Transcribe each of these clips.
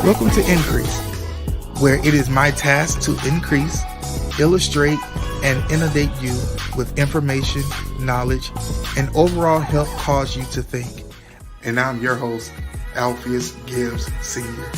Welcome to Increase, where it is my task to increase, illustrate, and inundate you with information, knowledge, and overall help cause you to think. And I'm your host, Alpheus Gibbs Sr.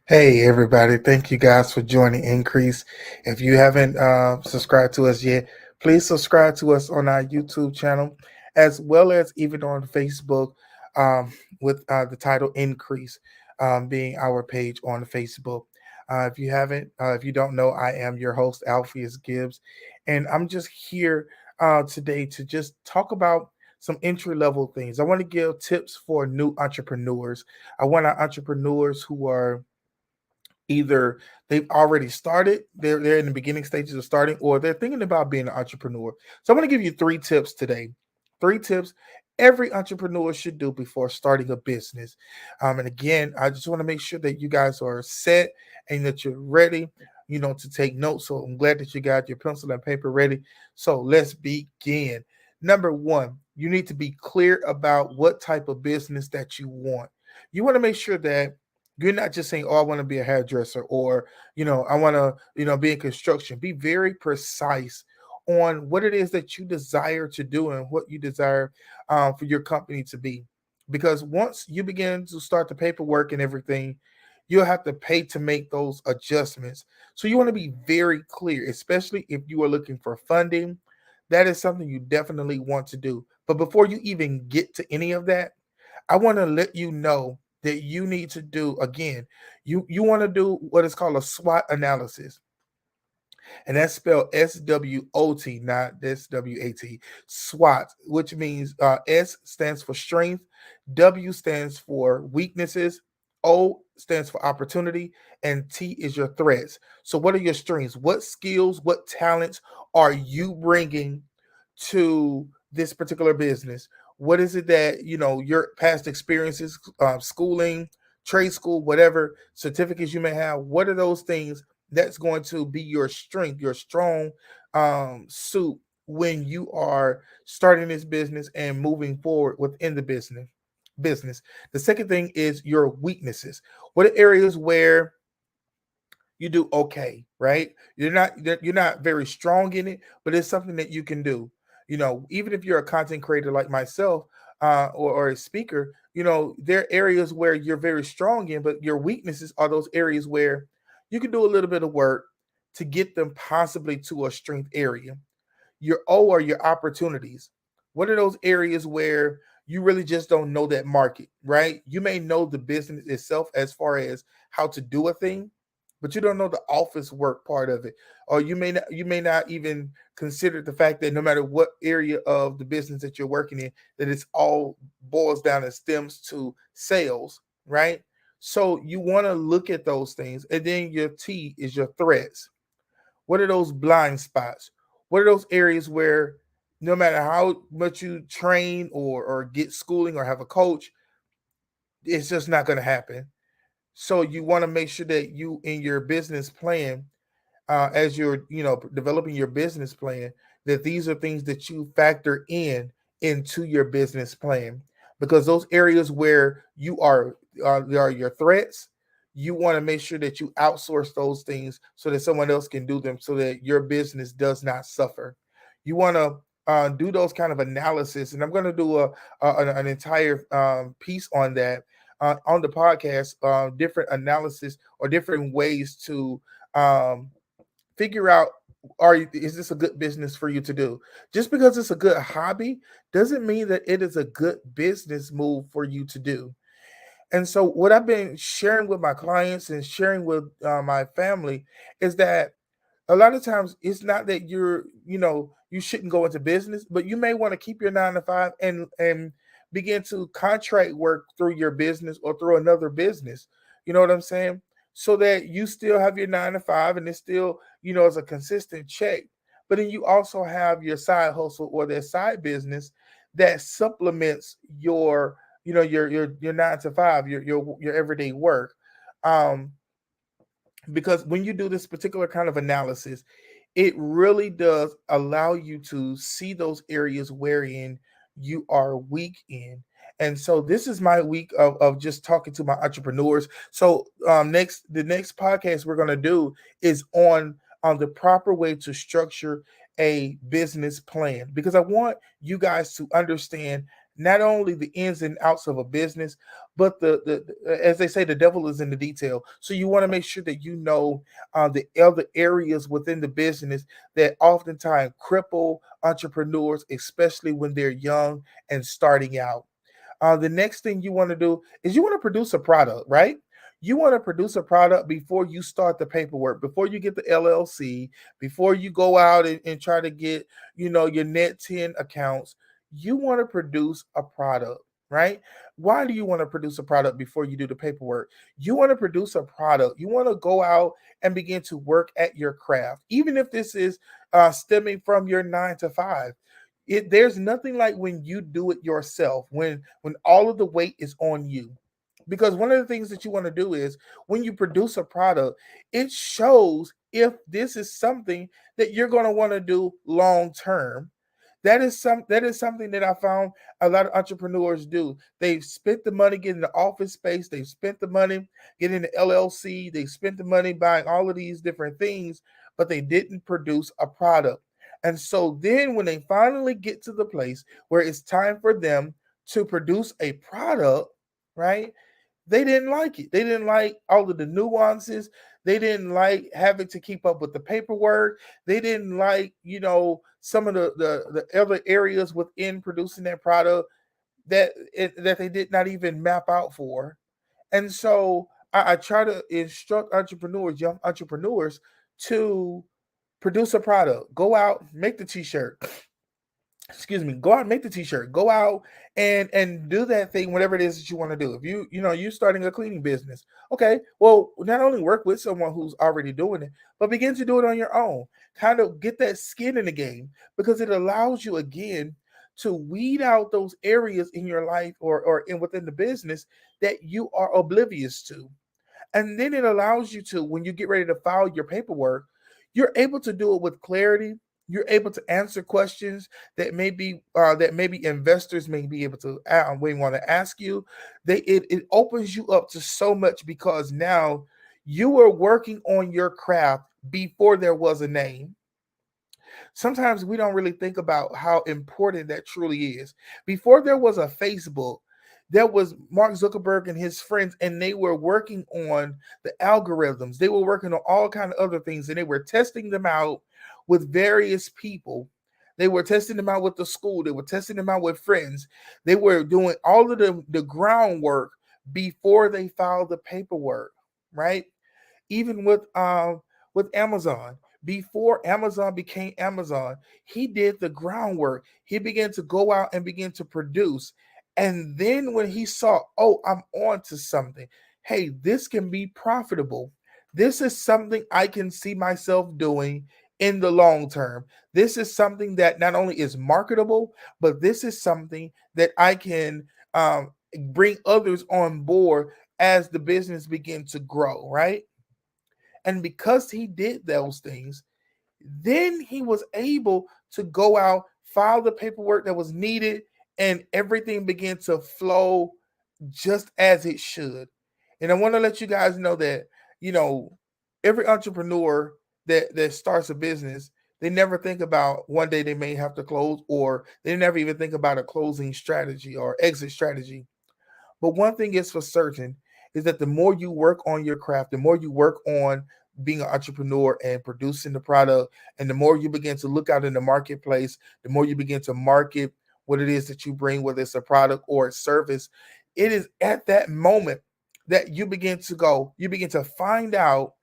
Hey everybody, thank you guys for joining Increase. If you haven't subscribed to us yet, please subscribe to us on our YouTube channel as well as even on Facebook with the title Increase being our page on Facebook. If you don't know, I am your host, Alpheus Gibbs, and I'm just here today to just talk about some entry level things. I want to give tips for new entrepreneurs. I want our entrepreneurs who are either they've already started, they're in the beginning stages of starting, or they're thinking about being an entrepreneur. So I'm going to give you 3 tips today. 3 tips every entrepreneur should do before starting a business. And again, I just want to make sure that you guys are set and that you're ready, to take notes. So I'm glad that you got your pencil and paper ready. So let's begin. Number one, you need to be clear about what type of business that you want. You want to make sure that you're not just saying, "Oh, I want to be a hairdresser," or "I want to, be in construction." Be very precise on what it is that you desire to do and what you desire for your company to be. Because once you begin to start the paperwork and everything, you'll have to pay to make those adjustments. So you want to be very clear, especially if you are looking for funding. That is something you definitely want to do. But before you even get to any of that, I want to let you know that you need to do again. You want to do what is called a SWOT analysis, and that's spelled SWOT, not SWAT. SWOT, which means S stands for strength, W stands for weaknesses, O stands for opportunity, and T is your threats. So, what are your strengths? What skills, what talents are you bringing to this particular business? What is it that your past experiences, schooling, trade school, whatever certificates you may have? What are those things that's going to be your strength, your strong suit when you are starting this business and moving forward within the business? The second thing is your weaknesses. What are areas where you do okay, right? You're not very strong in it, but it's something that you can do. Even if you're a content creator like myself, or a speaker, there are areas where you're very strong in, but your weaknesses are those areas where you can do a little bit of work to get them possibly to a strength area. Your O are your opportunities. What are those areas where you really just don't know that market, right? You may know the business itself as far as how to do a thing, but you don't know the office work part of it. Or you may not even consider the fact that no matter what area of the business that you're working in, that it's all boils down and stems to sales, right? So you want to look at those things. And then your T is your threats. What are those blind spots? What are those areas where no matter how much you train or get schooling or have a coach, it's just not going to happen. So you want to make sure that you in your business plan, as you're developing your business plan, that these are things that you factor in into your business plan, because those areas where you are there are your threats. You want to make sure that you outsource those things so that someone else can do them, so that your business does not suffer. You want to do those kind of analysis, and I'm going to do an entire piece on that on the podcast, different analysis or different ways to um, figure out, is this a good business for you to do? Just because it's a good hobby doesn't mean that it is a good business move for you to do. And so what I've been sharing with my clients and sharing with my family is that a lot of times it's not that you shouldn't go into business, but you may want to keep your 9 to 5 and begin to contract work through your business or through another business. You know what I'm saying? So that you still have your 9 to 5 and it's still, as a consistent check. But then you also have your side hustle or that side business that supplements your 9 to 5, your everyday work. Um, because when you do this particular kind of analysis, it really does allow you to see those areas wherein you are weak in. And so this is my week of just talking to my entrepreneurs. So the next podcast we're going to do is on the proper way to structure a business plan, because I want you guys to understand not only the ins and outs of a business, but as they say, the devil is in the detail. So you want to make sure that you know the other areas within the business that oftentimes cripple entrepreneurs, especially when they're young and starting out. The next thing you want to do is you want to produce a product, right? You want to produce a product before you start the paperwork, before you get the LLC, before you go out and try to get, your net 10 accounts. You want to produce a product, right? Why do you want to produce a product before you do the paperwork? You want to produce a product. You want to go out and begin to work at your craft, even if this is stemming from your 9 to 5. There's nothing like when you do it yourself, when all of the weight is on you. Because one of the things that you want to do is when you produce a product, it shows if this is something that you're going to want to do long term. That is something that I found a lot of entrepreneurs do. They've spent the money getting the office space, they've spent the money getting the LLC, they spent the money buying all of these different things, but they didn't produce a product. And so then when they finally get to the place where it's time for them to produce a product, right? They didn't like it. They didn't like all of the nuances. They didn't like having to keep up with the paperwork. They didn't like, some of the other areas within producing that product that they did not even map out for. And so I try to instruct entrepreneurs, young entrepreneurs, to produce a product. Go out, make the t-shirt, go out and make the t-shirt, go out and do that thing, whatever it is that you want to do. If you're starting a cleaning business, okay, well, not only work with someone who's already doing it, but begin to do it on your own. Kind of get that skin in the game, because it allows you again to weed out those areas in your life or in within the business that you are oblivious to. And then it allows you to, when you get ready to file your paperwork, you're able to do it with clarity. You're able to answer questions that maybe investors may be able to may want to ask you. It opens you up to so much, because now you are working on your craft before there was a name. Sometimes we don't really think about how important that truly is. Before there was a Facebook, there was Mark Zuckerberg and his friends, and they were working on the algorithms. They were working on all kind of other things, and they were testing them out with various people. They were testing them out with the school. They were testing them out with friends. They were doing all of the groundwork before they filed the paperwork, right? Even with Amazon. Before Amazon became Amazon, he did the groundwork. He began to go out and begin to produce. And then when he saw, oh, I'm on to something. Hey, this can be profitable. This is something I can see myself doing in the long term. This is something that not only is marketable, but this is something that I can bring others on board as the business begins to grow, right? And because he did those things, then he was able to go out, file the paperwork that was needed, and everything began to flow just as it should. And I want to let you guys know that, you know, every entrepreneur that starts a business, they never think about one day they may have to close, or they never even think about a closing strategy or exit strategy. But one thing is for certain is that the more you work on your craft, the more you work on being an entrepreneur and producing the product, and the more you begin to look out in the marketplace, the more you begin to market what it is that you bring, whether it's a product or a service, it is at that moment that you begin to find out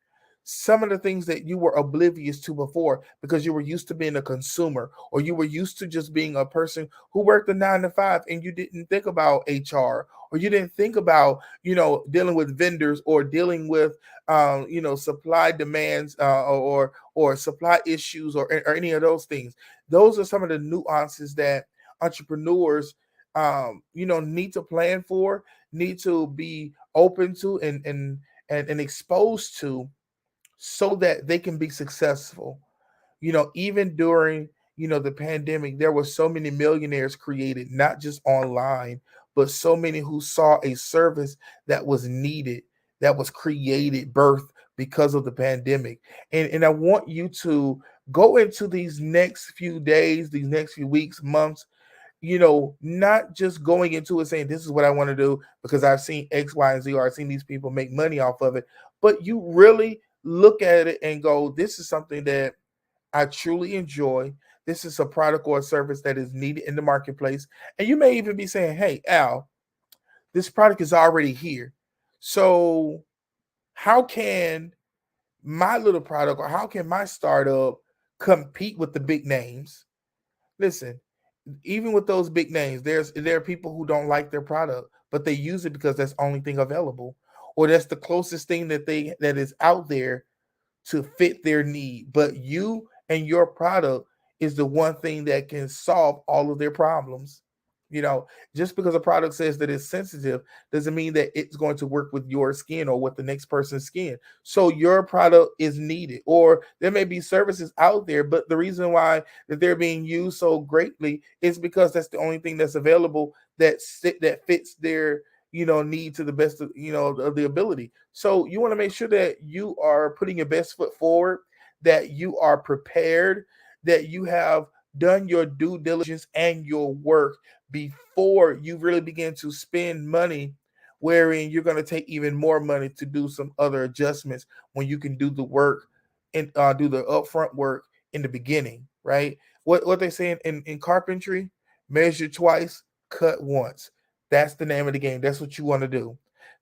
some of the things that you were oblivious to before because you were used to being a consumer, or you were used to just being a person who worked a 9 to 5, and you didn't think about HR, or you didn't think about, dealing with vendors, or dealing with supply demands, or supply issues, or any of those things. Those are some of the nuances that entrepreneurs need to plan for, need to be open to, and exposed to, so that they can be successful. Even during, the pandemic, there were so many millionaires created, not just online, but so many who saw a service that was needed, that was created, birthed because of the pandemic. And I want you to go into these next few days, these next few weeks, months, not just going into it saying, this is what I want to do because I've seen X, Y, and Z, or I've seen these people make money off of it, but you really look at it and go, this is something that I truly enjoy. This is a product or a service that is needed in the marketplace. And you may even be saying, hey, Al, this product is already here. So how can my little product, or how can my startup compete with the big names? Listen, even with those big names, there are people who don't like their product, but they use it because that's the only thing available, or that's the closest thing that is out there to fit their need. But you and your product is the one thing that can solve all of their problems. You know, just because a product says that it's sensitive doesn't mean that it's going to work with your skin or with the next person's skin. So your product is needed, or there may be services out there, but the reason why that they're being used so greatly is because that's the only thing that's available that fits their need to the best of the ability. So you want to make sure that you are putting your best foot forward, that you are prepared, that you have done your due diligence and your work before you really begin to spend money, wherein you're going to take even more money to do some other adjustments when you can do the work and do the upfront work in the beginning, right? What they say in carpentry: measure twice, cut once. That's the name of the game. That's what you want to do.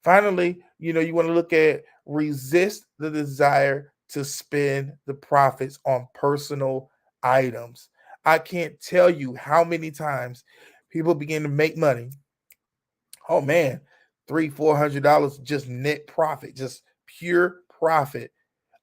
Finally, you want to look at resist the desire to spend the profits on personal items. I can't tell you how many times people begin to make money. Oh man, $300-400 just net profit, just pure profit.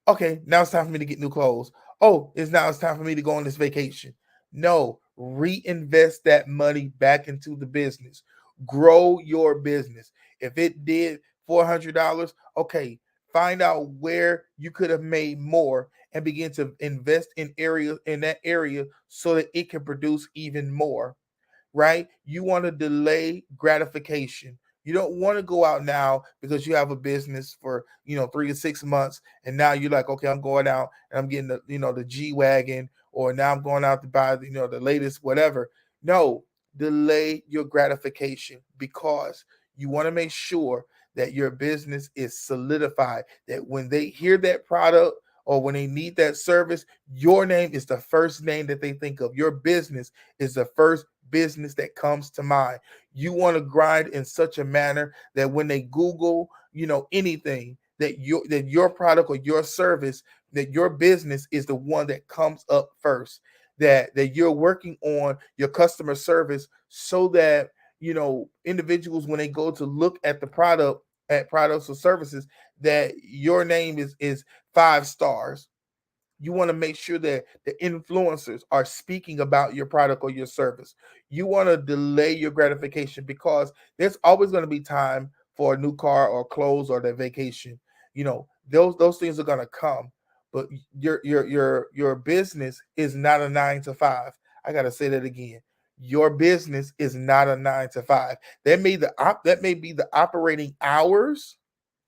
Okay, now it's time for me to get new clothes. Oh, it's time for me to go on this vacation. No, reinvest that money back into the business. Grow your business. If it did $400, okay, find out where you could have made more and begin to invest in that area so that it can produce even more, right? You want to delay gratification. You don't want to go out now because you have a business for 3 to 6 months, and now you're like, okay, I'm going out and I'm getting the G wagon, or now I'm going out to buy the latest whatever. No, delay your gratification, because you want to make sure that your business is solidified. That when they hear that product, or when they need that service, your name is the first name that they think of. Your business is the first business that comes to mind. You want to grind in such a manner that when they Google, anything, that your product or your service, that your business is the one that comes up first. That you're working on your customer service so that individuals, when they go to look at the product, at products or services, that your name is 5 stars. You want to make sure that the influencers are speaking about your product or your service. You want to delay your gratification because there's always going to be time for a new car or clothes or the vacation. Those things are going to come, but your business is not a 9 to 5. I got to say that again. Your business is not a 9 to 5. That may be the operating hours,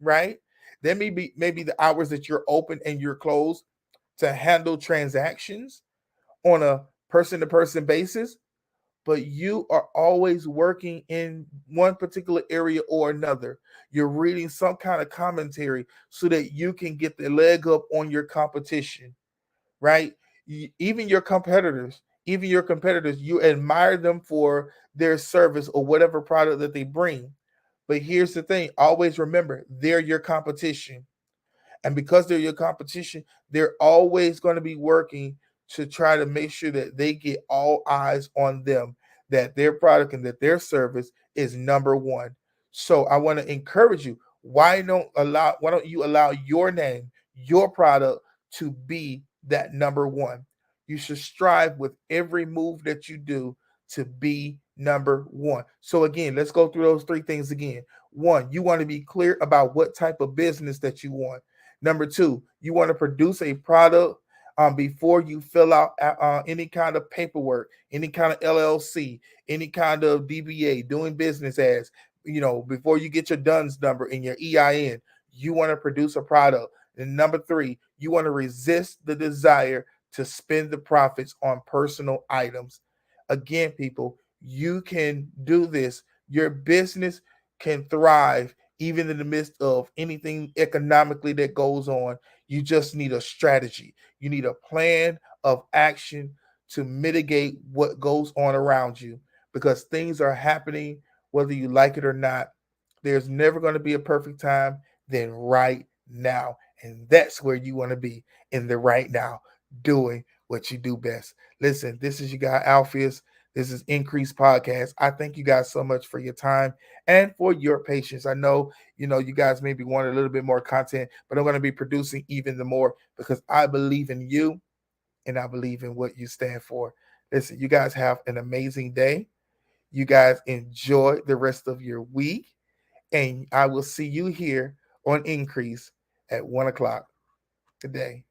right? That maybe the hours that you're open and you're closed to handle transactions on a person to person basis, but you are always working in one particular area or another. You're reading some kind of commentary so that you can get the leg up on your competition, right? Even your competitors, you admire them for their service or whatever product that they bring. But here's the thing, always remember, they're your competition. And because they're your competition, they're always going to be working to try to make sure that they get all eyes on them, that their product and that their service is number one. So I want to encourage you. Why don't you allow your name, your product to be that number one? You should strive with every move that you do to be number one. So again, let's go through those 3 things again. One, you want to be clear about what type of business that you want. Number two, you want to produce a product before you fill out any kind of paperwork, any kind of LLC, any kind of DBA, doing business as, before you get your DUNS number and your EIN, you want to produce a product. And number three, you want to resist the desire to spend the profits on personal items. Again, people, you can do this. Your business can thrive even in the midst of anything economically that goes on. You just need a strategy. You need a plan of action to mitigate what goes on around you, because things are happening whether you like it or not. There's never going to be a perfect time than right now. And that's where you want to be, in the right now, doing what you do best. Listen, this is your guy, Alpheus. This is Increase Podcast. I thank you guys so much for your time and for your patience. I know, you guys maybe want a little bit more content, but I'm going to be producing even the more because I believe in you and I believe in what you stand for. Listen, you guys have an amazing day. You guys enjoy the rest of your week, and I will see you here on Increase at 1 o'clock today.